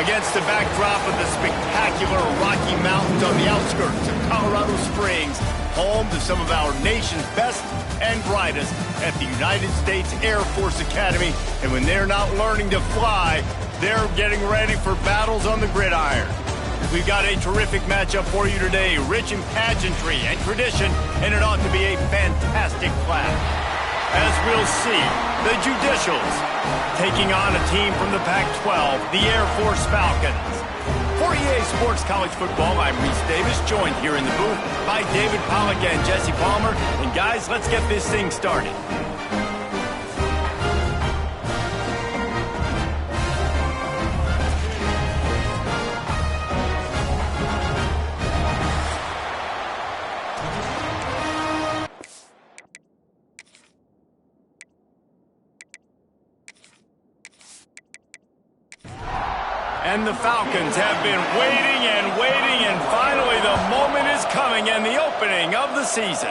Against the backdrop of the spectacular Rocky Mountains on the outskirts of Colorado Springs, home to some of our nation's best and brightest at the United States Air Force Academy. And when they're not learning to fly, they're getting ready for battles on the gridiron. We've got a terrific matchup for you today, rich in pageantry and tradition, and it ought to be a fantastic clash. As we'll see, the Judicials taking on a team from the Pac-12, the Air Force Falcons. For EA Sports College Football, I'm Reese Davis, joined here in the booth by David Pollack and Jesse Palmer. And guys, let's get this thing started. And the Falcons have been waiting, and finally the moment is coming and the opening of the season.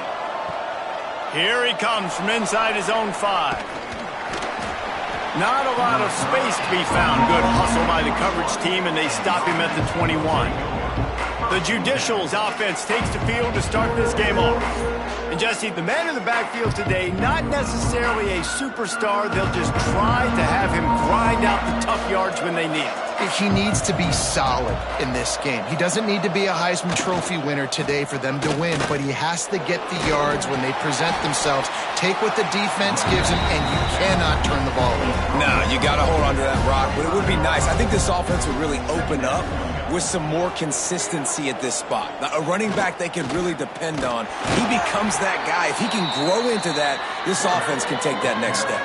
Here he comes from inside his own 5. Not a lot of space to be found. Good hustle by the coverage team, and they stop him at the 21. The Judicials offense takes the field to start this game off. And Jesse, the man in the backfield today, not necessarily a superstar. They'll just try to have him grind out the tough yards when they need it. He needs to be solid in this game. He doesn't need to be a Heisman Trophy winner today for them to win, but he has to get the yards when they present themselves. Take what the defense gives him, and you cannot turn the ball over. No, you got to hold on to that rock, but it would be nice. I think this offense would really open up with some more consistency at this spot. Now, a running back they can really depend on. He becomes that guy. If he can grow into that, this offense can take that next step.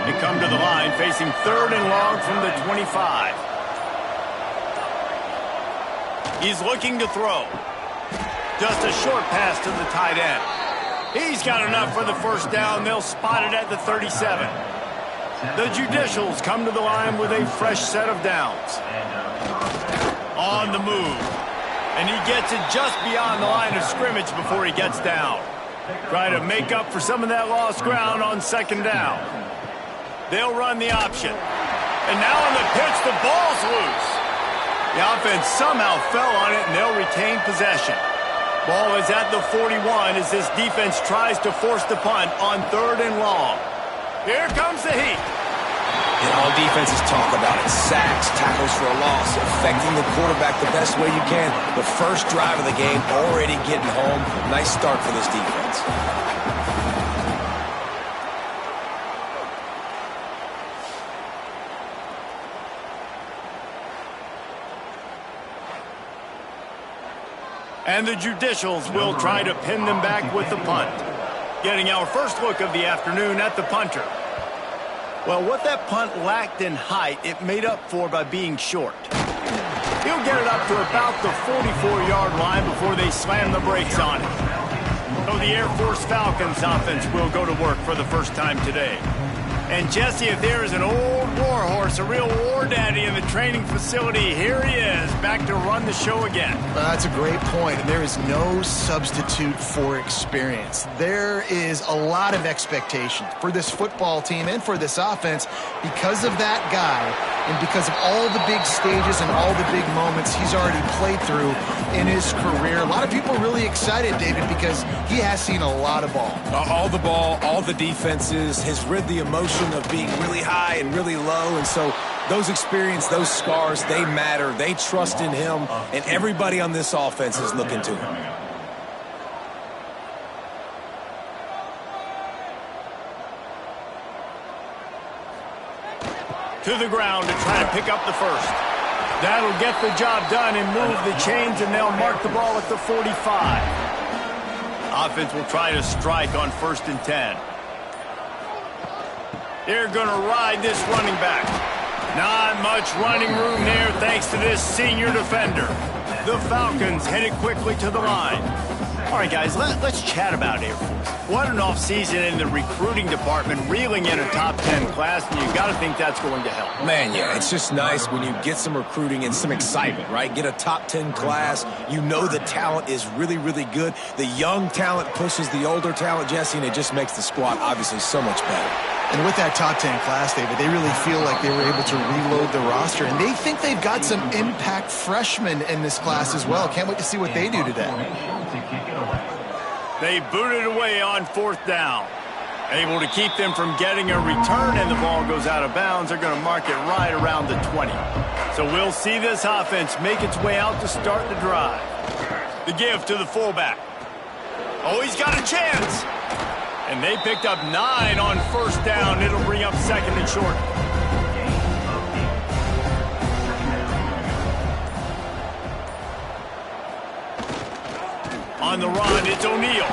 They come to the line facing 3rd and long from the 25. He's looking to throw. Just a short pass to the tight end. He's got enough for the first down. They'll spot it at the 37. The Judicials come to the line with a fresh set of downs. On the move. And he gets it just beyond the line of scrimmage before he gets down. Try to make up for some of that lost ground on 2nd down. They'll run the option. And now on the pitch, the ball's loose. The offense somehow fell on it, and they'll retain possession. Ball is at the 41 as this defense tries to force the punt on 3rd and long. Here comes the heat. And all defenses talk about it. Sacks, tackles for a loss, affecting the quarterback the best way you can. The first drive of the game, already getting home. Nice start for this defense. And the Judicials will try to pin them back with the punt. Getting our first look of the afternoon at the punter. Well, what that punt lacked in height, it made up for by being short. He'll get it up to about the 44-yard line before they slam the brakes on it. So the Air Force Falcons offense will go to work for the first time today. And Jesse, if there is an old war horse, a real war daddy in the training facility, here he is, back to run the show again. Well, that's a great point, and there is no substitute for experience. There is a lot of expectation for this football team and for this offense because of that guy and because of all the big stages and all the big moments he's already played through in his career. A lot of people are really excited, David, because he has seen a lot of ball. All the ball, all the defenses, has rid the emotion of being really high and really low, and so those experience, those scars, they matter. They trust in him, and everybody on this offense is looking to him. To the ground to try to pick up the first. That'll get the job done and move the chains, and they'll mark the ball at the 45. Offense will try to strike on 1st and 10. They're going to ride this running back. Not much running room there thanks to this senior defender. The Falcons headed quickly to the line. All right, guys, let's chat about Air Force. What an offseason in the recruiting department, reeling in a top 10 class, and you've got to think that's going to help. Man, yeah, it's just nice when you get some recruiting and some excitement, right? Get a top 10 class. You know the talent is really, really good. The young talent pushes the older talent, Jesse, and it just makes the squad obviously so much better. And with that top 10 class, David, they really feel like they were able to reload the roster. And they think they've got some impact freshmen in this class as well. Can't wait to see what they do today. They booted away on 4th down. Able to keep them from getting a return, and the ball goes out of bounds. They're going to mark it right around the 20. So we'll see this offense make its way out to start the drive. The give to the fullback. Oh, he's got a chance. And they picked up 9 on 1st down. It'll bring up 2nd and short. On the run, it's O'Neal.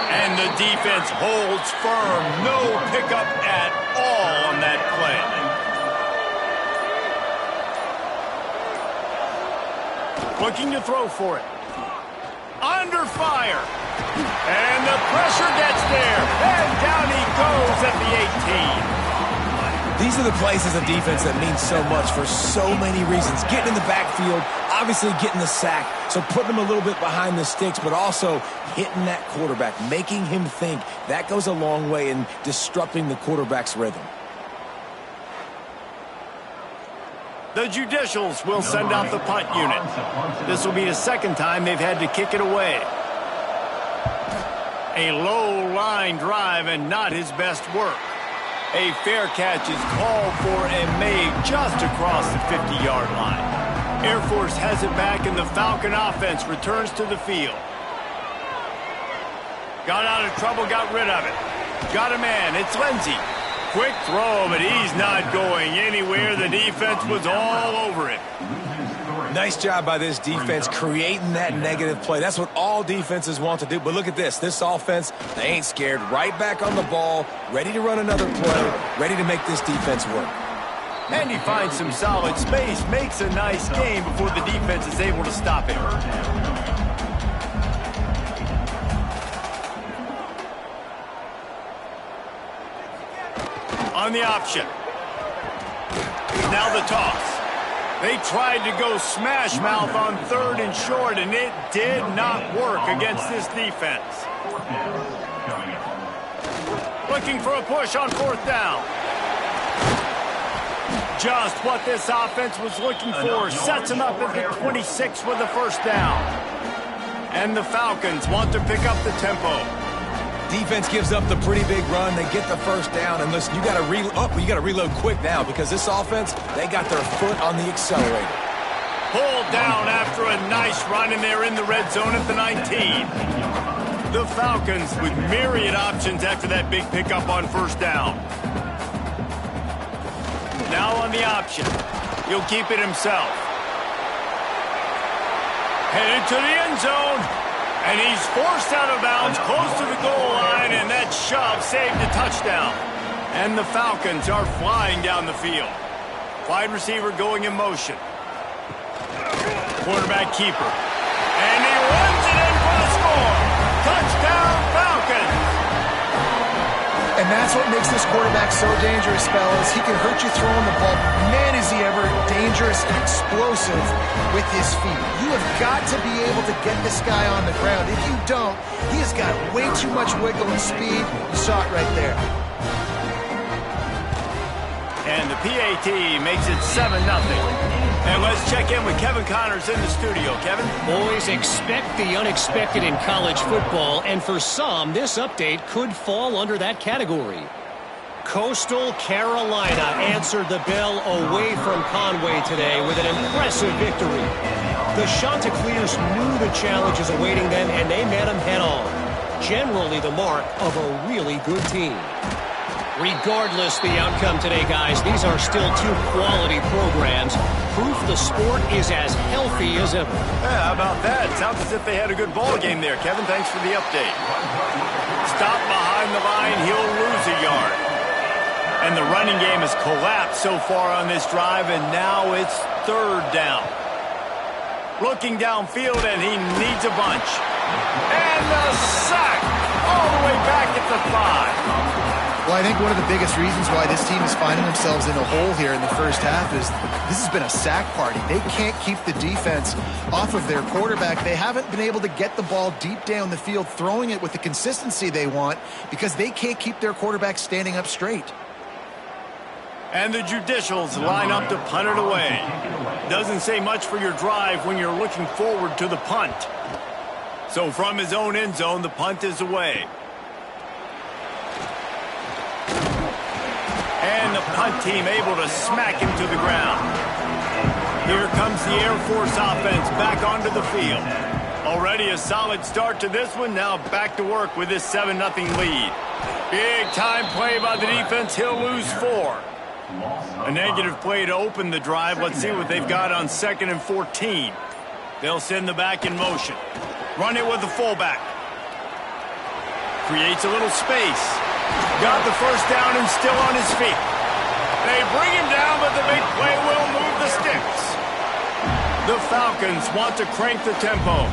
And the defense holds firm. No pickup at all on that play. Looking to throw for it. Under fire. And the pressure gets there. And down he goes at the 18. These are the plays as a defense that mean so much for so many reasons. Getting in the backfield, obviously getting the sack, so putting him a little bit behind the sticks, but also hitting that quarterback, making him think. That goes a long way in disrupting the quarterback's rhythm. The Judicials will send out the punt unit. This will be the 2nd time they've had to kick it away. A low line drive and not his best work. A fair catch is called for and made just across the 50-yard line. Air Force has it back, and the Falcon offense returns to the field. Got out of trouble, got rid of it. Got a man, it's Lindsey. Quick throw, but he's not going anywhere. The defense was all over it. Nice job by this defense creating that negative play. That's what all defenses want to do. But look at this. This offense, they ain't scared. Right back on the ball, ready to run another play, ready to make this defense work. And he finds some solid space, makes a nice game before the defense is able to stop him. On the option. Now the toss. They tried to go smash mouth on 3rd and short, and it did not work against this defense. Looking for a push on 4th down. Just what this offense was looking for. Sets him up at the 26 with the 1st down. And the Falcons want to pick up the tempo. Defense gives up the pretty big run. They get the 1st down. And listen, you got to reload quick now because this offense, they got their foot on the accelerator. Pulled down after a nice run, and they're in the red zone at the 19. The Falcons with myriad options after that big pickup on 1st down. Now on the option. He'll keep it himself. Headed to the end zone. And he's forced out of bounds close to the goal line, and that shove saved a touchdown. And the Falcons are flying down the field. Wide receiver going in motion. Quarterback keeper. And he runs it in for the score. Touchdown, Falcons. And that's what makes this quarterback so dangerous, fellas. He can hurt you throwing the ball. Man, is he ever dangerous and explosive with his feet. You have got to be able to get this guy on the ground. If you don't, he has got way too much wiggle and speed. You saw it right there. And the PAT makes it 7-0. And let's check in with Kevin Connors in the studio. Kevin? Boys, expect the unexpected in college football, and for some, this update could fall under that category. Coastal Carolina answered the bell away from Conway today with an impressive victory. The Chanticleers knew the challenges awaiting them, and they met them head-on. Generally the mark of a really good team. Regardless the outcome today, guys, these are still 2 quality programs. Proof the sport is as healthy as ever. Yeah, how about that? Sounds as if they had a good ball game there. Kevin, thanks for the update. Stop behind the line, he'll lose a yard. And the running game has collapsed so far on this drive, and now it's 3rd down. Looking downfield, and he needs a bunch. And the sack all the way back at the 5. Well, I think one of the biggest reasons why this team is finding themselves in a hole here in the first half is this has been a sack party. They can't keep the defense off of their quarterback. They haven't been able to get the ball deep down the field, throwing it with the consistency they want because they can't keep their quarterback standing up straight. And the Judicials line up to punt it away. Doesn't say much for your drive when you're looking forward to the punt. So from his own end zone, the punt is away. And the punt team able to smack him to the ground. Here comes the Air Force offense back onto the field. Already a solid start to this one. Now back to work with this 7-0 lead. Big time play by the defense. He'll lose 4. A negative play to open the drive. Let's see what they've got on 2nd and 14. They'll send the back in motion. Run it with the fullback. Creates a little space. Got the first down and still on his feet. They bring him down, but the big play will move the sticks. The Falcons want to crank the tempo.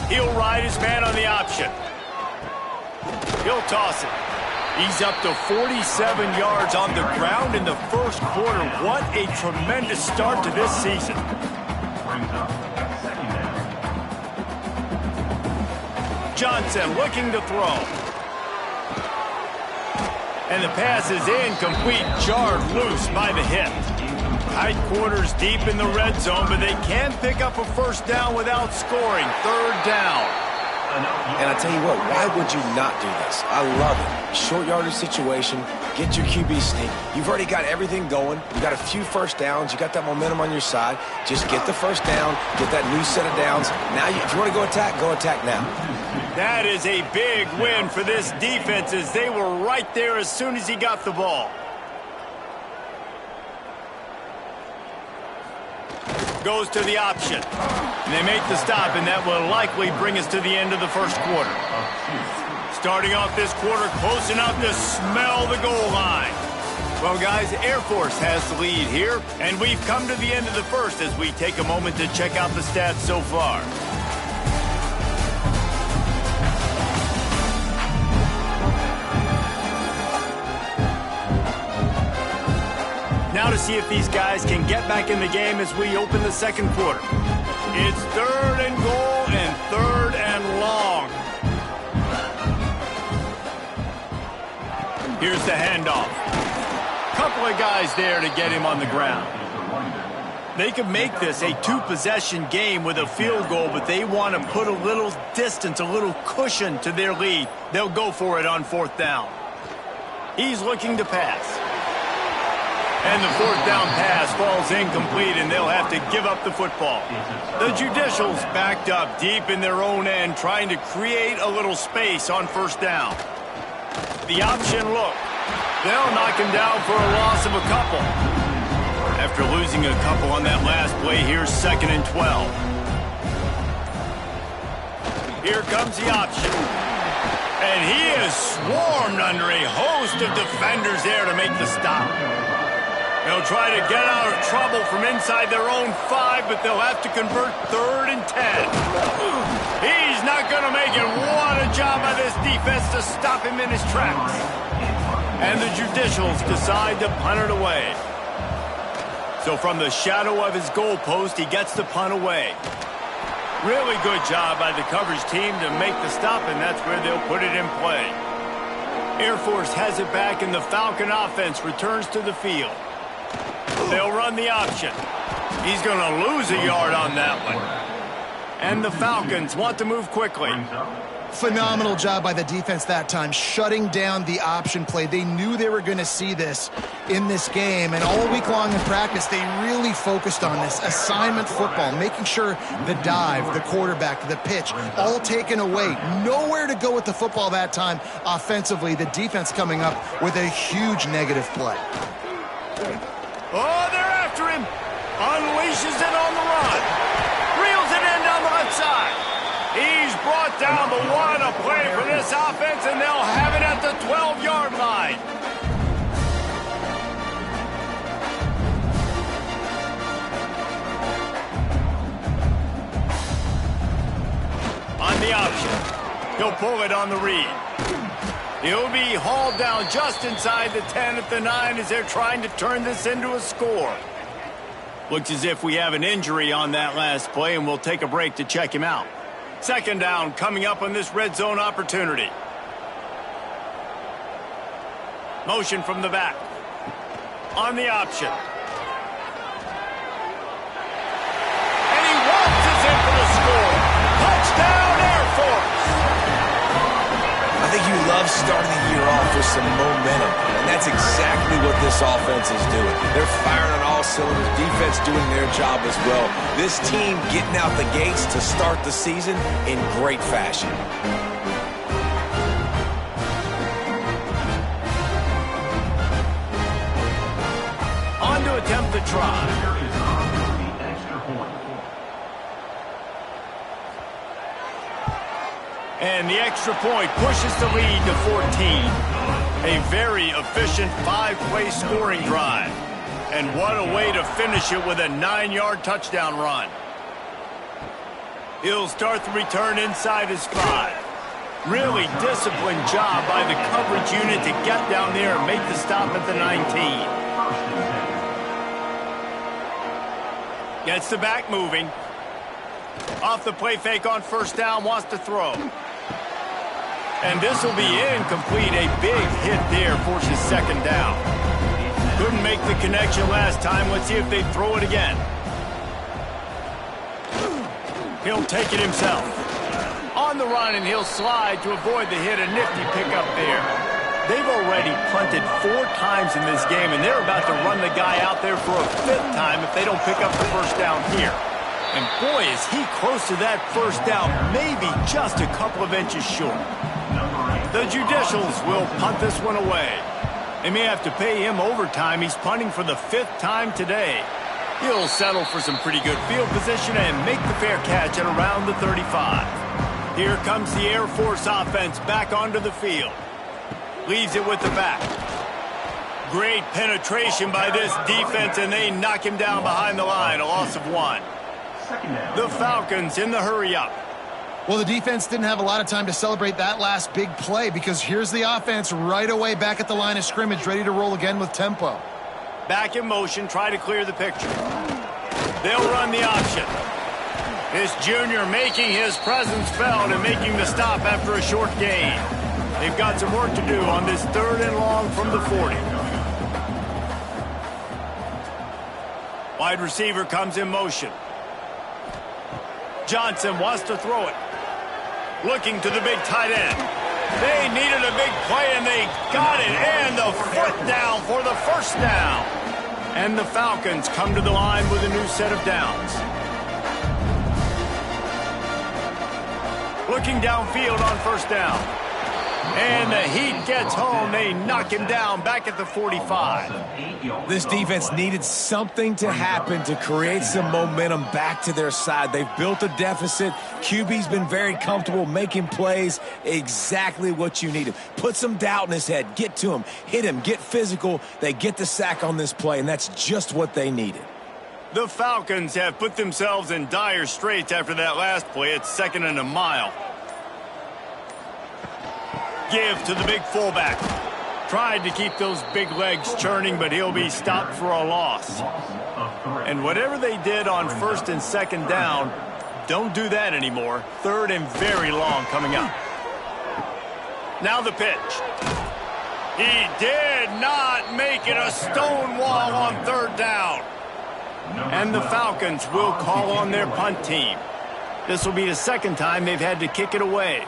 He'll ride his man on the option. He'll toss it. He's up to 47 yards on the ground in the first quarter. What a tremendous start to this season. Johnson looking to throw. And the pass is incomplete, jarred loose by the hip. Tight quarters deep in the red zone, but they can pick up a first down without scoring. 3rd down. And I tell you what, why would you not do this? I love it. Short yardage situation, get your QB sneak. You've already got everything going. You got a few first downs. You got that momentum on your side. Just get the first down, get that new set of downs. Now, if you want to go attack now. That is a big win for this defense as they were right there as soon as he got the ball. Goes to the option. And they make the stop, and that will likely bring us to the end of the first quarter. Starting off this quarter close enough to smell the goal line. Well, guys, Air Force has the lead here, and we've come to the end of the first as we take a moment to check out the stats so far. Now to see if these guys can get back in the game as we open the second quarter. It's 3rd and goal and 3rd and long. Here's the handoff. Couple of guys there to get him on the ground. They could make this a 2-possession game with a field goal, but they want to put a little distance, a little cushion to their lead. They'll go for it on 4th down. He's looking to pass. And the 4th down pass falls incomplete, and they'll have to give up the football. The Judicials backed up deep in their own end, trying to create a little space on 1st down. The option look. They'll knock him down for a loss of a couple. After losing a couple on that last play, here's 2nd and 12. Here comes the option. And he is swarmed under a host of defenders there to make the stop. They'll try to get out of trouble from inside their own 5, but they'll have to convert 3rd and 10. He's not going to make it. What a job by this defense to stop him in his tracks. And the Judicials decide to punt it away. So from the shadow of his goalpost, he gets the punt away. Really good job by the coverage team to make the stop, and that's where they'll put it in play. Air Force has it back, and the Falcon offense returns to the field. They'll run the option. He's going to lose a yard on that one. And the Falcons want to move quickly. Phenomenal job by the defense that time, shutting down the option play. They knew they were going to see this in this game, and all week long in practice, they really focused on this assignment football, making sure the dive, the quarterback, the pitch, all taken away. Nowhere to go with the football that time offensively. The defense coming up with a huge negative play. Oh, they're after him. Unleashes it on the run. Reels it in down the left side. He's brought down, but what a play for this offense, and they'll have it at the 12-yard line. He'll pull it on the read. He'll be hauled down just inside the 10 at the 9 as they're trying to turn this into a score. Looks as if we have an injury on that last play, and we'll take a break to check him out. Second down coming up on this red zone opportunity. Motion from the back. On the option. And he waltzes in for the score. Touchdown, Air Force! I think you love starting the year off with some momentum, and that's exactly what this offense is doing. They're firing on all cylinders, defense doing their job as well. This team getting out the gates to start the season in great fashion. On to attempt the try. And the extra point pushes the lead to 14. A very efficient 5-play scoring drive. And what a way to finish it with a 9-yard touchdown run. He'll start the return inside his 5. Really disciplined job by the coverage unit to get down there and make the stop at the 19. Gets the back moving. Off the play fake on first down, wants to throw. And this will be incomplete. A big hit there forces second down. Couldn't make the connection last time. Let's see if they throw it again. He'll take it himself. On the run, and he'll slide to avoid the hit. A nifty pickup there. They've already punted 4 times in this game, and they're about to run the guy out there for a 5th time if they don't pick up the first down here. And boy, is he close to that first down, maybe just a couple of inches short. The Judicials will punt this one away. They may have to pay him overtime. He's punting for the 5th time today. He'll settle for some pretty good field position and make the fair catch at around the 35. Here comes the Air Force offense back onto the field. Leaves it with the back. Great penetration by this defense, and they knock him down behind the line. A loss of 1. The Falcons in the hurry-up. Well, the defense didn't have a lot of time to celebrate that last big play because here's the offense right away back at the line of scrimmage, ready to roll again with tempo. Back in motion, try to clear the picture. They'll run the option. This junior making his presence felt and making the stop after a short gain. They've got some work to do on this 3rd and long from the 40. Wide receiver comes in motion. Johnson wants to throw it. Looking to the big tight end. They needed a big play, and they got it. And the foot down for the first down. And the Falcons come to the line with a new set of downs. Looking downfield on first down. And the Heat gets home. They knock him down back at the 45. This defense needed something to happen to create some momentum back to their side. They've built a deficit. QB's been very comfortable making plays. Exactly what you needed. Put some doubt in his head. Get to him. Hit him. Get physical. They get the sack on this play, and that's just what they needed. The Falcons have put themselves in dire straits after that last play. It's 2nd and a mile. Give to the big fullback. Tried to keep those big legs churning, but he'll be stopped for a loss. And whatever they did on 1st and 2nd down, don't do that anymore. 3rd and very long coming up. Now the pitch. He did not make it a stone wall on 3rd down. And the Falcons will call on their punt team. This will be the 2nd time they've had to kick it away.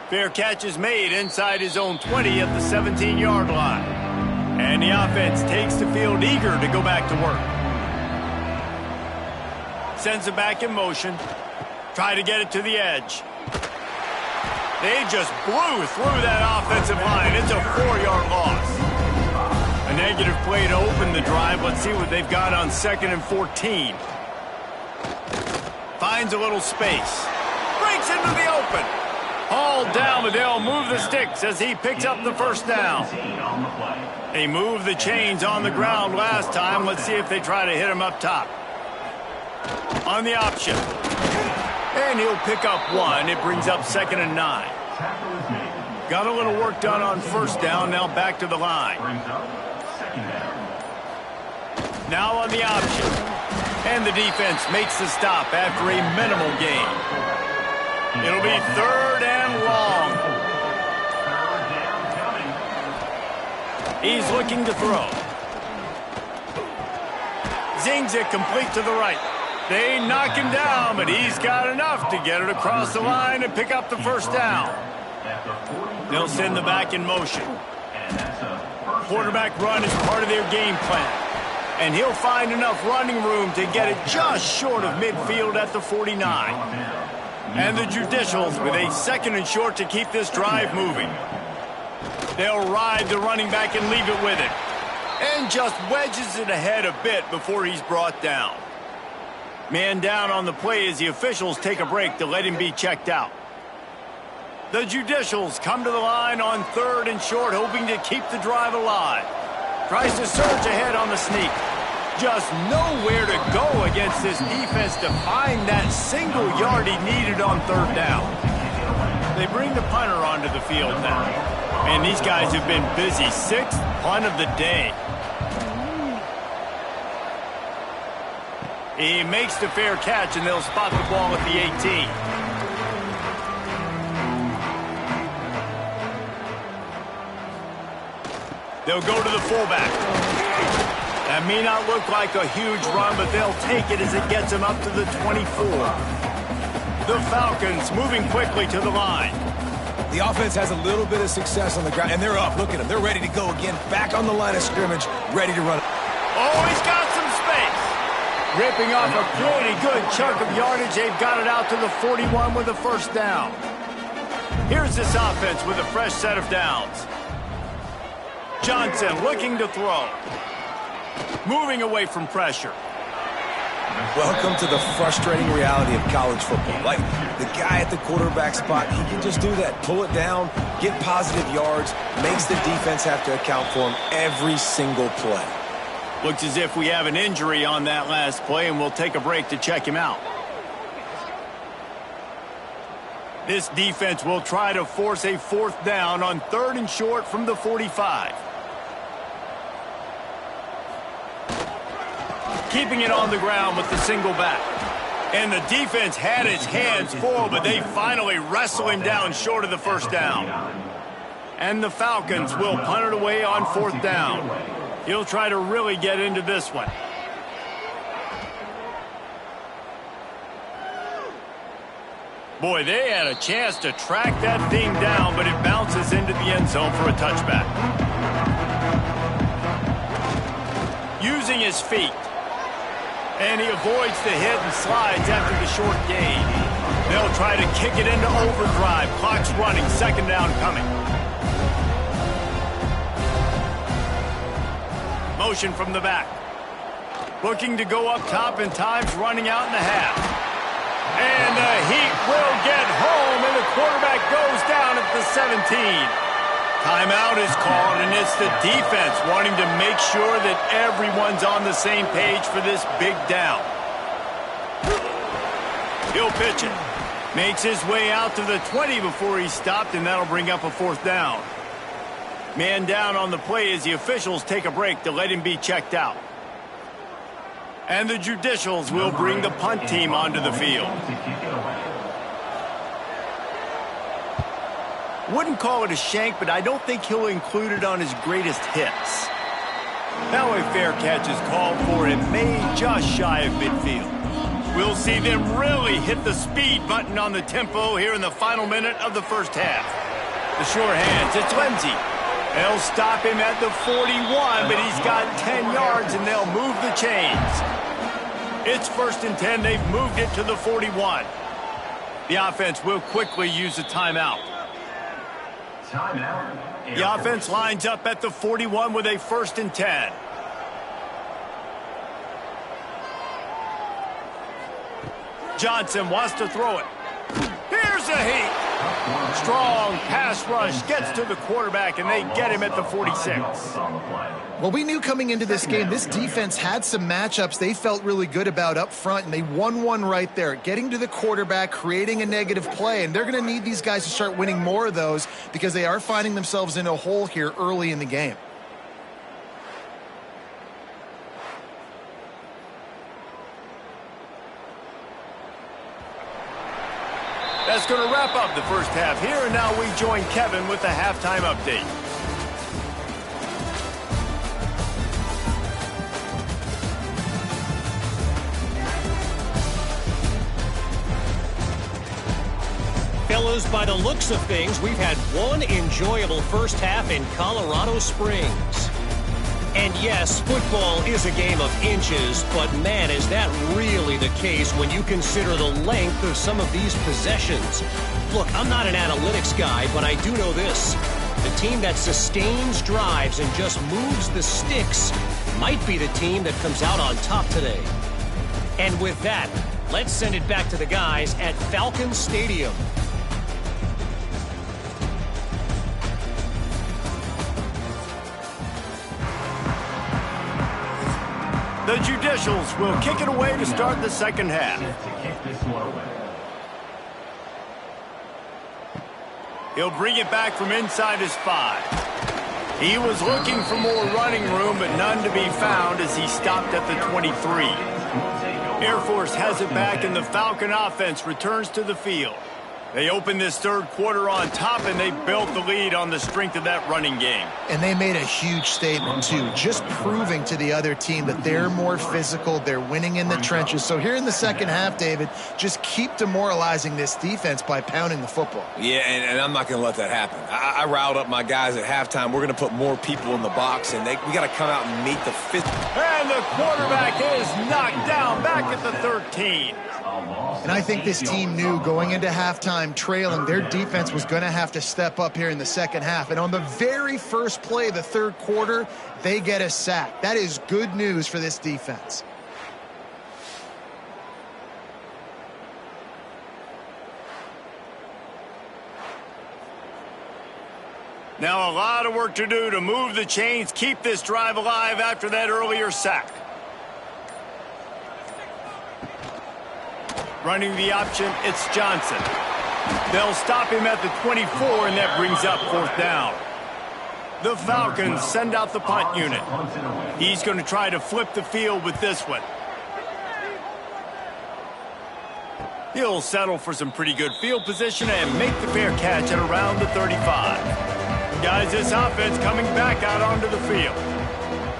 Fair catch is made inside his own 20 at the 17-yard line. And the offense takes the field eager to go back to work. Sends it back in motion. Try to get it to the edge. They just blew through that offensive line. It's a 4-yard loss. A negative play to open the drive. Let's see what they've got on 2nd and 14. Finds a little space. Breaks into the open. Hauled down, but they'll move the sticks as he picks up the first down. They moved the chains on the ground last time. Let's see if they try to hit him up top. On the option. And he'll pick up 1. It brings up 2nd and 9. Got a little work done on first down. Now back to the line. Now on the option. And the defense makes the stop after a minimal gain. It'll be 3rd and long. He's looking to throw. Zings it complete to the right. They knock him down, but he's got enough to get it across the line and pick up the first down. They'll send the back in motion. Quarterback run is part of their game plan. And he'll find enough running room to get it just short of midfield at the 49. And the Judicials with a 2nd and short to keep this drive moving. They'll ride the running back and leave it with it. And just wedges it ahead a bit before he's brought down. Man down on the play as the officials take a break to let him be checked out. The Judicials come to the line on 3rd and short, hoping to keep the drive alive. Tries to surge ahead on the sneak. Just nowhere to go against this defense to find that single yard he needed on 3rd down. They bring the punter onto the field now. And these guys have been busy. 6th punt of the day. He makes the fair catch, and they'll spot the ball at the 18. They'll go to the fullback. That may not look like a huge run, but they'll take it as it gets them up to the 24. The Falcons moving quickly to the line. The offense has a little bit of success on the ground, and they're up. Look at them. They're ready to go again. Back on the line of scrimmage, ready to run. Oh, he's got some space. Ripping off a pretty good chunk of yardage. They've got it out to the 41 with a first down. Here's this offense with a fresh set of downs. Johnson looking to throw. Moving away from pressure. Welcome to the frustrating reality of college football. Like, the guy at the quarterback spot, he can just do that. Pull it down, get positive yards, makes the defense have to account for him every single play. Looks as if we have an injury on that last play, and we'll take a break to check him out. This defense will try to force a 4th down on 3rd and short from the 45. Keeping it on the ground with the single back. And the defense had his hands full, but they finally wrestle him down short of the first down. And the Falcons will punt it away on 4th down. He'll try to really get into this one. Boy, they had a chance to track that thing down, but it bounces into the end zone for a touchback. Using his feet. And he avoids the hit and slides after the short gain. They'll try to kick it into overdrive. Clock's running, 2nd down coming. Motion from the back. Looking to go up top, and time's running out in the half. And the Heat will get home, and the quarterback goes down at the 17. Timeout is called, and it's the defense wanting to make sure that everyone's on the same page for this big down. He'll pitch it. Makes his way out to the 20 before he's stopped, and that'll bring up a 4th down. Man down on the play as the officials take a break to let him be checked out. And the Judicials will bring the punt team onto the field. Wouldn't call it a shank, but I don't think he'll include it on his greatest hits. Now a fair catch is called for. It may just shy of midfield. We'll see them really hit the speed button on the tempo here in the final minute of the first half. The sure hands, it's Lindsey. They'll stop him at the 41, but he's got 10 yards, and they'll move the chains. It's 1st and 10. They've moved it to the 41. The offense will quickly use a timeout. The offense lines up at the 41 with a 1st and 10. Johnson wants to throw it. Here's a Heat. Strong pass rush gets to the quarterback, and they get him at the 46. Well, we knew coming into this game, this defense had some matchups they felt really good about up front, and they won one right there, getting to the quarterback, creating a negative play, and they're going to need these guys to start winning more of those because they are finding themselves in a hole here early in the game. That's going to wrap up the first half here, and now we join Kevin with the halftime update. Fellas, by the looks of things, we've had one enjoyable first half in Colorado Springs. And yes, football is a game of inches, but man, is that really the case when you consider the length of some of these possessions. Look, I'm not an analytics guy, but I do know this. The team that sustains drives and just moves the sticks might be the team that comes out on top today. And with that, let's send it back to the guys at Falcon Stadium. The Judicials will kick it away to start the second half. He'll bring it back from inside his 5. He was looking for more running room, but none to be found as he stopped at the 23. Air Force has it back, and the Falcon offense returns to the field. They opened this third quarter on top, and they built the lead on the strength of that running game. And they made a huge statement, too, just proving to the other team that they're more physical, they're winning in the trenches. So here in the second half, David, just keep demoralizing this defense by pounding the football. Yeah, and I'm not going to let that happen. I riled up my guys at halftime. We're going to put more people in the box, and we got to come out and meet the fifth. And the quarterback is knocked down back at the 13. And I think this team knew going into halftime trailing, their defense was going to have to step up here in the second half. And on the very first play of the third quarter, they get a sack. That is good news for this defense. Now a lot of work to do to move the chains, keep this drive alive after that earlier sack. Running the option, it's Johnson. They'll stop him at the 24, and that brings up fourth down. The Falcons send out the punt unit. He's going to try to flip the field with this one. He'll settle for some pretty good field position and make the fair catch at around the 35. Guys, this offense coming back out onto the field.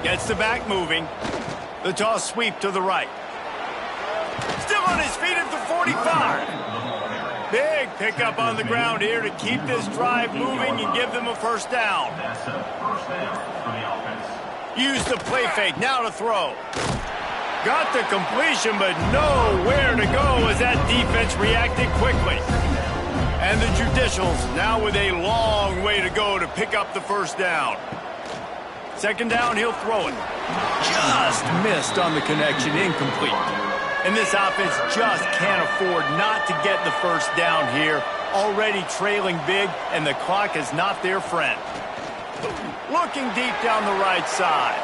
Gets the back moving. The toss sweep to the right. Still on his feet at the 45. Big pickup on the ground here to keep this drive moving and give them a first down. Use the play fake now to throw. Got the completion, but nowhere to go as that defense reacted quickly. And the Judicials now with a long way to go to pick up the first down. Second down, he'll throw it. Just missed on the connection, incomplete. And this offense just can't afford not to get the first down here. Already trailing big, and the clock is not their friend. Looking deep down the right side.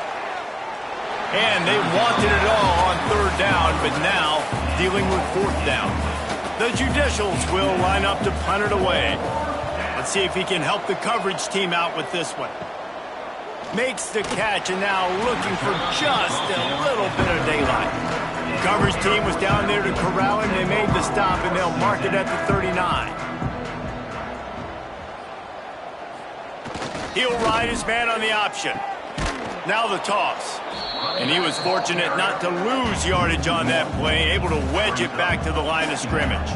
And they wanted it all on third down, but now dealing with fourth down. The Judicials will line up to punt it away. Let's see if he can help the coverage team out with this one. Makes the catch, and now looking for just a little bit of daylight. Coverage team was down there to corral him. They made the stop, and they'll mark it at the 39. He'll ride his man on the option. Now the toss. And he was fortunate not to lose yardage on that play, able to wedge it back to the line of scrimmage.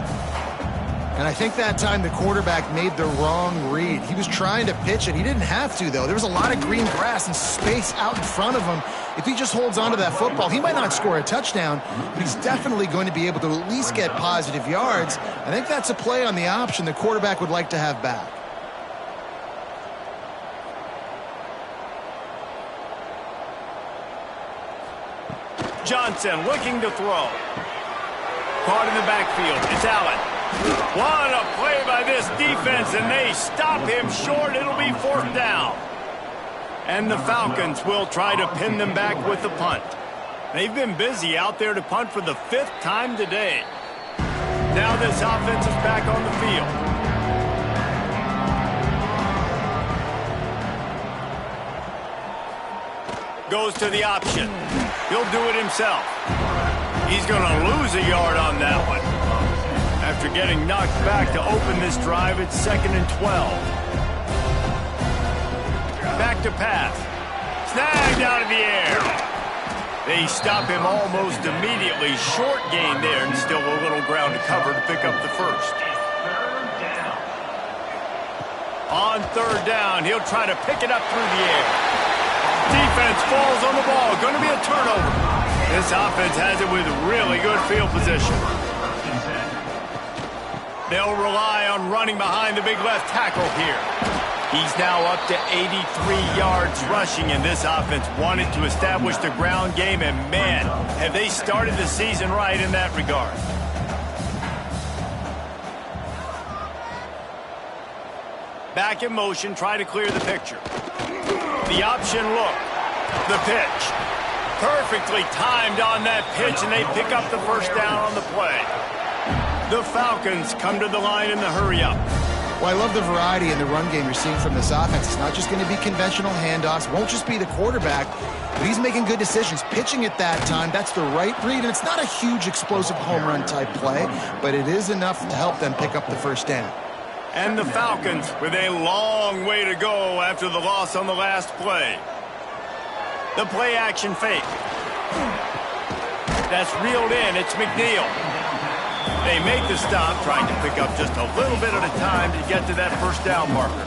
And I think that time the quarterback made the wrong read. He was trying to pitch it. He didn't have to, though. There was a lot of green grass and space out in front of him. If he just holds on to that football, he might not score a touchdown, but he's definitely going to be able to at least get positive yards. I think that's a play on the option the quarterback would like to have back. Johnson looking to throw. Caught in the backfield. It's Allen. What a play by this defense, and they stop him short. It'll be 4th down. And the Falcons will try to pin them back with the punt. They've been busy out there to punt for the 5th time today. Now this offense is back on the field. Goes to the option. He'll do it himself. He's going to lose a yard on that one. After getting knocked back to open this drive, it's 2nd and 12. Back to pass. Snagged out of the air. They stop him almost immediately. Short gain there, and still a little ground to cover to pick up the first. On 3rd down, he'll try to pick it up through the air. Defense falls on the ball. Going to be a turnover. This offense has it with really good field position. They'll rely on running behind the big left tackle here. He's now up to 83 yards rushing, and this offense wanted to establish the ground game, and man, have they started the season right in that regard. Back in motion, try to clear the picture. The option look. The pitch. Perfectly timed on that pitch, and they pick up the first down on the play. The Falcons come to the line in the hurry-up. Well, I love the variety in the run game you're seeing from this offense. It's not just going to be conventional handoffs. Won't just be the quarterback, but he's making good decisions. Pitching at that time, that's the right read, and it's not a huge explosive home run type play, but it is enough to help them pick up the first down. And the Falcons with a long way to go after the loss on the last play. The play action fake. That's reeled in. It's McNeil. They make the stop, trying to pick up just a little bit at a time to get to that first down marker.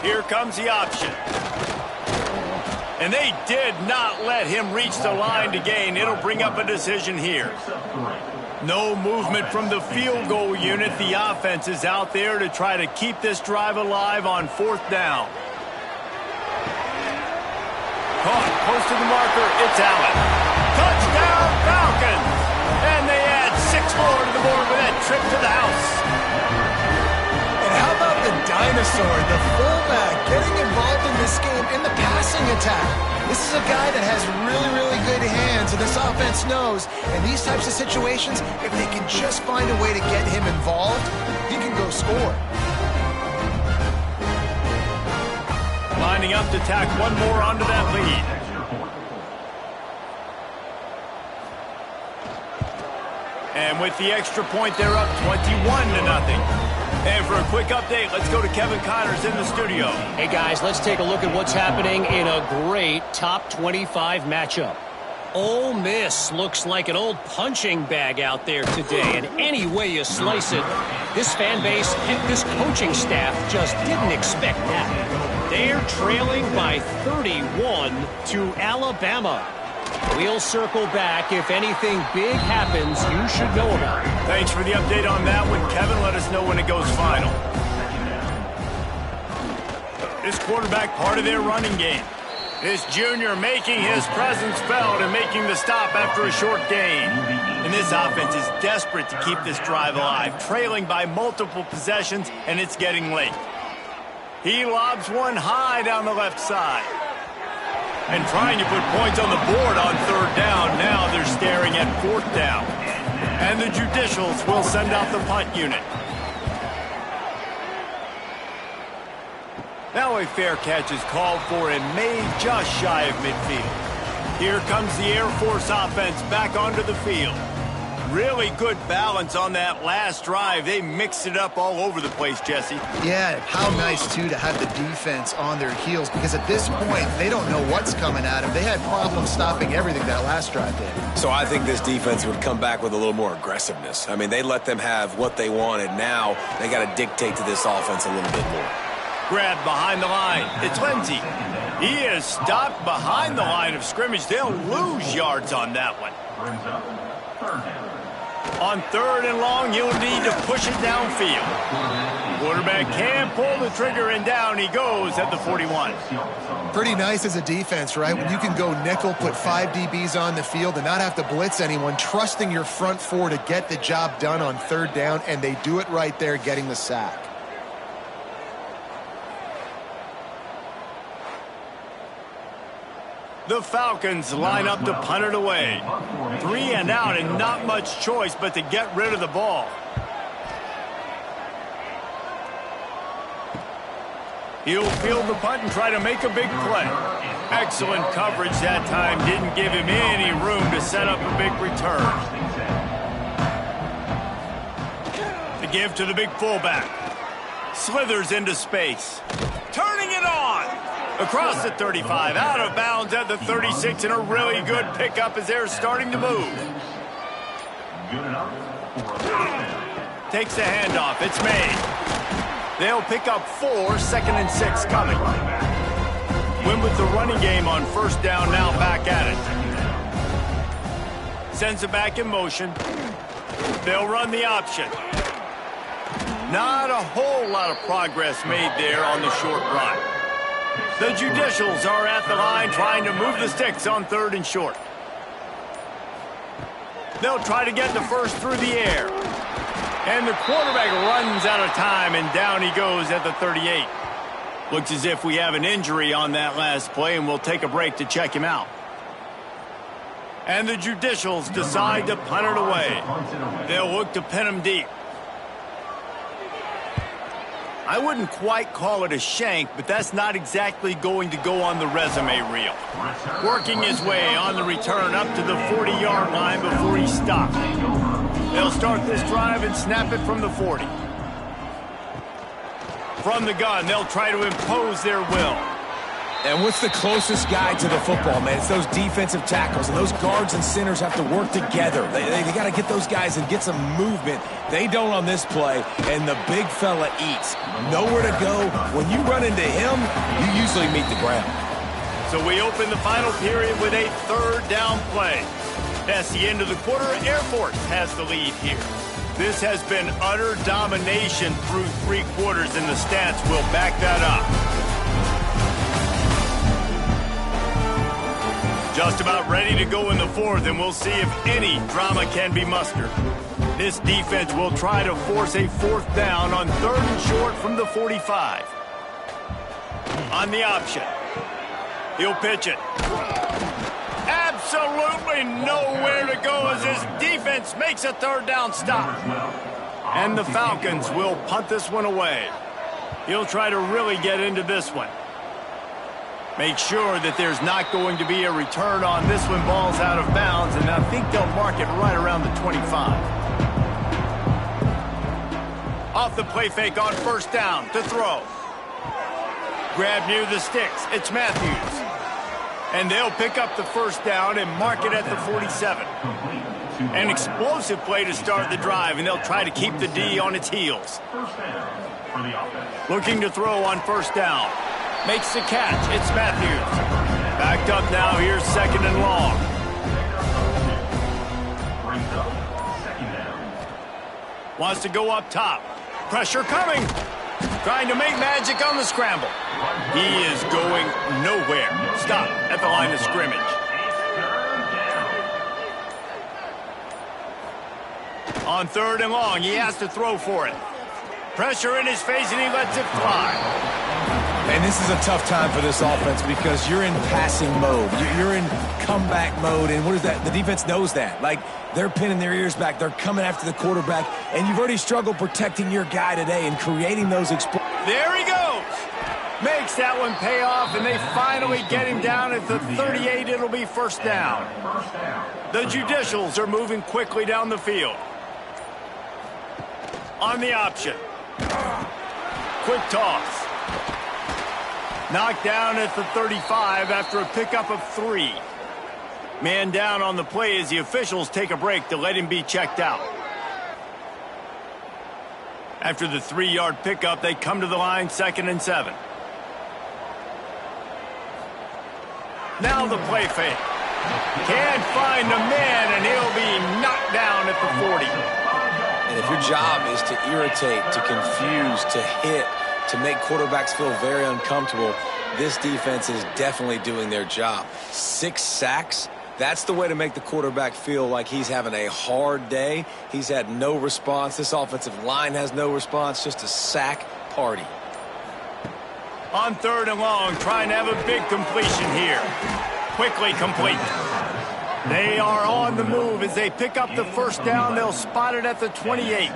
Here comes the option. And they did not let him reach the line to gain. It'll bring up a decision here. No movement from the field goal unit. The offense is out there to try to keep this drive alive on 4th down. Caught, close to the marker, it's Allen. Touchdown, Falcons! And they add 6 more to the board with that trip to the house. And how about the dinosaur, the fullback, getting involved in this game in the passing attack? This is a guy that has really, really good hands, and this offense knows. In these types of situations, if they can just find a way to get him involved, he can go score. Lining up to tack one more onto that lead. And with the extra point, they're up 21-0. And for a quick update, let's go to Kevin Connors in the studio. Hey, guys, let's take a look at what's happening in a great top 25 matchup. Ole Miss looks like an old punching bag out there today, and any way you slice it, this fan base, heck, this coaching staff just didn't expect that. They're trailing by 31 to Alabama. We'll circle back. If anything big happens, you should know about it. Thanks for the update on that one, Kevin. Let us know when it goes final. This quarterback part of their running game. This junior making his presence felt and making the stop after a short gain. And this offense is desperate to keep this drive alive, trailing by multiple possessions, and it's getting late. He lobs one high down the left side. And trying to put points on the board on 3rd down. Now they're staring at 4th down. And the Judicials will send out the punt unit. Now a fair catch is called for and made just shy of midfield. Here comes the Air Force offense back onto the field. Really good balance on that last drive. They mixed it up all over the place, Jesse. Yeah, how nice, too, to have the defense on their heels, because at this point, they don't know what's coming at them. They had problems stopping everything that last drive did. So I think this defense would come back with a little more aggressiveness. I mean, they let them have what they wanted. Now they got to dictate to this offense a little bit more. Grabbed behind the line. It's Lindsey. He is stopped behind the line of scrimmage. They'll lose yards on that one. On 3rd and long, you'll need to push it downfield. Quarterback can pull the trigger, and down he goes at the 41. Pretty nice as a defense, right? When you can go nickel, put 5 DBs on the field and not have to blitz anyone, trusting your front four to get the job done on third down, and they do it right there, getting the sack. The Falcons line up to punt it away. 3 and out, and not much choice but to get rid of the ball. He'll field the punt and try to make a big play. Excellent coverage that time. Didn't give him any room to set up a big return. The give to the big fullback. Slithers into space. Turning it on. Across the 35, out of bounds at the 36, and a really good pickup as they're starting to move. Takes the handoff. It's made. They'll pick up 4, 2nd and 6 coming. Win with the running game on first down, now back at it. Sends it back in motion. They'll run the option. Not a whole lot of progress made there on the short run. The Judicials are at the line trying to move the sticks on 3rd and short. They'll try to get the first through the air. And the quarterback runs out of time, and down he goes at the 38. Looks as if we have an injury on that last play, and we'll take a break to check him out. And the Judicials decide to punt it away. They'll look to pin him deep. I wouldn't quite call it a shank, but that's not exactly going to go on the resume reel. Working his way on the return up to the 40-yard line before he stopped. They'll start this drive and snap it from the 40. From the gun, they'll try to impose their will. And what's the closest guy to the football, man? It's those defensive tackles, and those guards and centers have to work together. They got to get those guys and get some movement. They don't on this play, and the big fella eats. Nowhere to go. When you run into him, you usually meet the ground. So we open the final period with a 3rd down play. That's the end of the quarter. Air Force has the lead here. This has been utter domination through 3 quarters, and the stats will back that up. Just about ready to go in the 4th, and we'll see if any drama can be mustered. This defense will try to force a 4th down on 3rd and short from the 45. On the option. He'll pitch it. Absolutely nowhere to go as his defense makes a 3rd down stop. And the Falcons will punt this one away. He'll try to really get into this one. Make sure that there's not going to be a return on this one. Ball's out of bounds, and I think they'll mark it right around the 25. Off the play fake on 1st down to throw. Grab near the sticks. It's Matthews. And they'll pick up the 1st down and mark it at the 47. An explosive play to start the drive, and they'll try to keep the D on its heels. Looking to throw on 1st down. Makes the catch. It's Matthews. Backed up now. Here's 2nd and long. Wants to go up top. Pressure coming. Trying to make magic on the scramble. He is going nowhere. Stop at the line of scrimmage. On 3rd and long, he has to throw for it. Pressure in his face, and he lets it fly. And this is a tough time for this offense because you're in passing mode. You're in comeback mode, and what is that? The defense knows that. Like, they're pinning their ears back. They're coming after the quarterback, and you've already struggled protecting your guy today and creating those There he goes. Makes that one pay off, and they finally get him down at the 38. It'll be 1st down. The Judicials are moving quickly down the field. On the option. Quick toss. Knocked down at the 35 after a pickup of 3. Man down on the play as the officials take a break to let him be checked out. After the 3-yard pickup, they come to the line 2nd and 7. Now the play fake. Can't find a man, and he'll be knocked down at the 40. And if your job is to irritate, to confuse, to hit, to make quarterbacks feel very uncomfortable, this defense is definitely doing their job. 6 sacks, that's the way to make the quarterback feel like he's having a hard day. He's had no response. This offensive line has no response, just a sack party. On 3rd and long, trying to have a big completion here. Quickly complete. They are on the move as they pick up the first down. They'll spot it at the 28.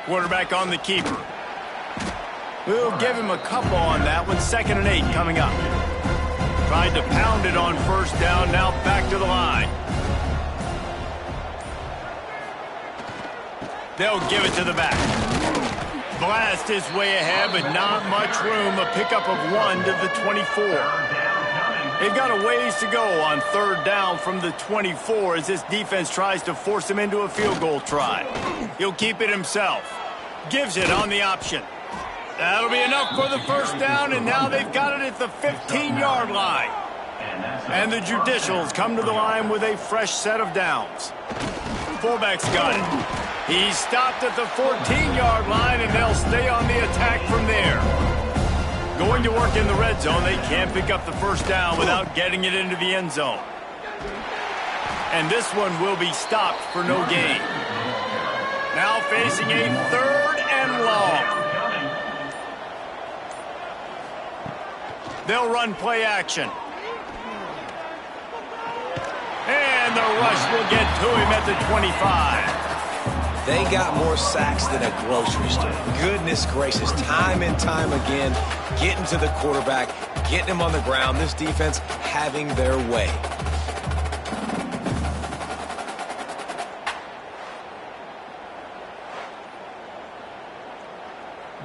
Quarterback on the keeper. We'll give him a couple on that one. 2nd and 8 coming up. Tried to pound it on first down. Now back to the line. They'll give it to the back. Blast his way ahead, but not much room. A pickup of 1 to the 24. They've got a ways to go on 3rd down from the 24 as this defense tries to force him into a field goal try. He'll keep it himself. Gives it on the option. That'll be enough for the first down, and now they've got it at the 15-yard line. And the Judicials come to the line with a fresh set of downs. Fullback's got it. He's stopped at the 14-yard line, and they'll stay on the attack from there. Going to work in the red zone, they can't pick up the first down without getting it into the end zone. And this one will be stopped for no gain. Now facing a 3rd and long. They'll run play action. And the rush will get to him at the 25. They got more sacks than a grocery store. Goodness gracious, time and time again, getting to the quarterback, getting him on the ground. This defense having their way.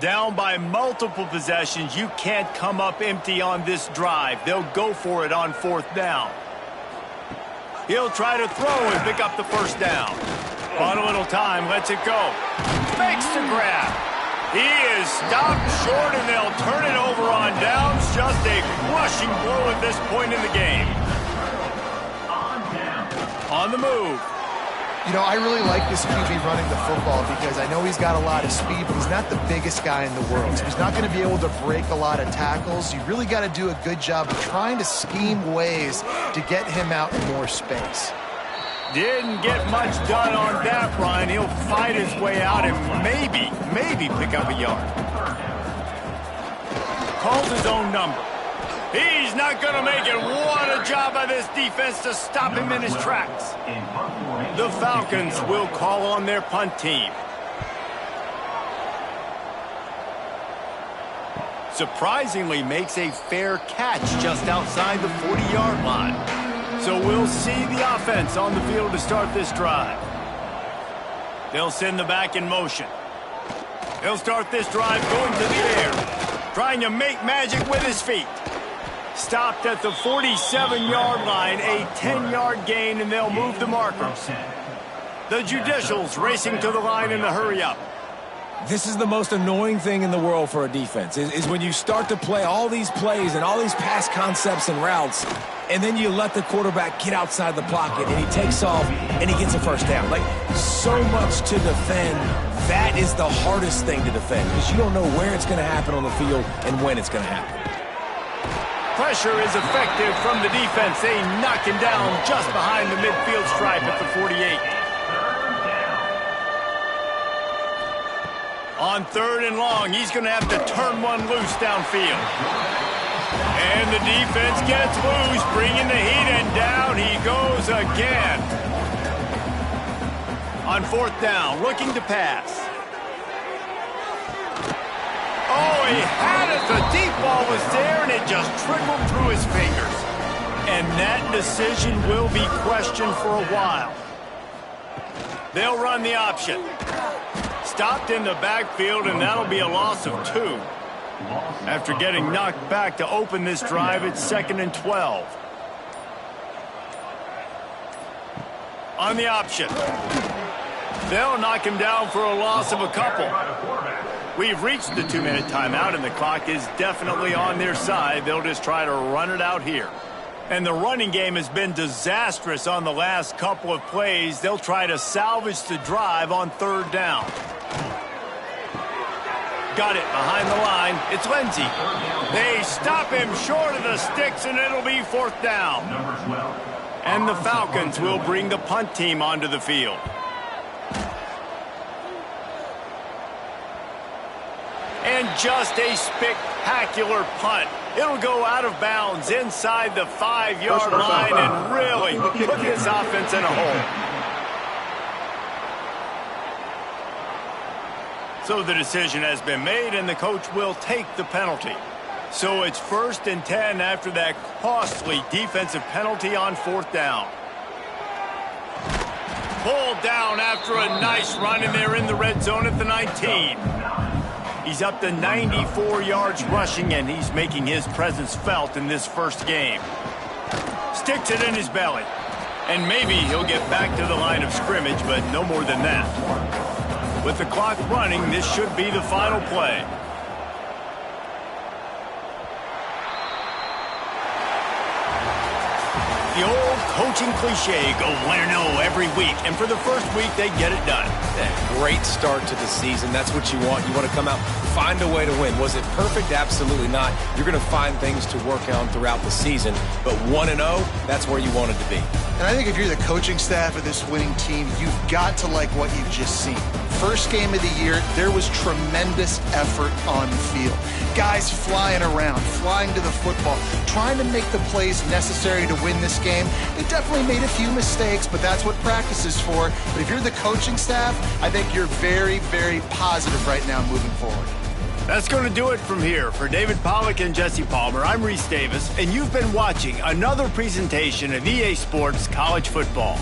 Down by multiple possessions, you can't come up empty on this drive. They'll go for it on 4th down. He'll try to throw and pick up the first down. Bought a little time, lets it go. Makes the grab. He is stopped short, and they'll turn it over on downs. Just a crushing blow at this point in the game. On the move. You know, I really like this QB running the football because I know he's got a lot of speed, but he's not the biggest guy in the world. So he's not going to be able to break a lot of tackles. You really got to do a good job of trying to scheme ways to get him out in more space. Didn't get much done on that run. He'll fight his way out and maybe pick up a yard. Calls his own number. He's not going to make it. What a job by this defense to stop him in his tracks. The Falcons will call on their punt team. Surprisingly makes a fair catch just outside the 40-yard line. So we'll see the offense on the field to start this drive. They'll send the back in motion. He'll start this drive going to the air, trying to make magic with his feet. Stopped at the 47-yard line, a 10-yard gain, and they'll move the markers. The Judicials racing to the line in the hurry-up. This is the most annoying thing in the world for a defense, is when you start to play all these plays and all these pass concepts and routes, and then you let the quarterback get outside the pocket, and he takes off, and he gets a first down. Like, so much to defend. That is the hardest thing to defend, because you don't know where it's going to happen on the field and when it's going to happen. Pressure is effective from the defense. They knock him down just behind the midfield stripe at the 48. On 3rd and long, he's going to have to turn one loose downfield. And the defense gets loose, bringing the heat, and down he goes again. On 4th down, looking to pass. Oh, he had it. The deep ball was there, and it just trickled through his fingers. And that decision will be questioned for a while. They'll run the option. Stopped in the backfield, and that'll be a loss of 2. After getting knocked back to open this drive, it's 2nd and 12. On the option. They'll knock him down for a loss of a couple. We've reached the 2-minute timeout, and the clock is definitely on their side. They'll just try to run it out here. And the running game has been disastrous on the last couple of plays. They'll try to salvage the drive on 3rd down. Got it behind the line. It's Lindsey. They stop him short of the sticks, and it'll be 4th down. And the Falcons will bring the punt team onto the field. And just a spectacular punt. It'll go out of bounds inside the 5-yard line and really put this offense in a hole. So the decision has been made, and the coach will take the penalty. So it's 1st and 10 after that costly defensive penalty on 4th down. Pulled down after a nice run, and they're in the red zone at the 19. He's up to 94 yards rushing, and he's making his presence felt in this first game. Sticks it in his belly. And maybe he'll get back to the line of scrimmage, but no more than that. With the clock running, this should be the final play. The old coaching cliche, go 1-0 every week. And for the first week, they get it done. Great start to the season. That's what you want. You want to come out, find a way to win. Was it perfect? Absolutely not. You're going to find things to work on throughout the season. But 1-0, that's where you wanted to be. And I think if you're the coaching staff of this winning team, you've got to like what you've just seen. First game of the year, there was tremendous effort on the field. Guys flying around, flying to the football, trying to make the plays necessary to win this game. They definitely made a few mistakes, but that's what practice is for. But if you're the coaching staff, I think you're very, very positive right now moving forward. That's going to do it from here. For David Pollack and Jesse Palmer, I'm Reese Davis, and you've been watching another presentation of EA Sports College Football.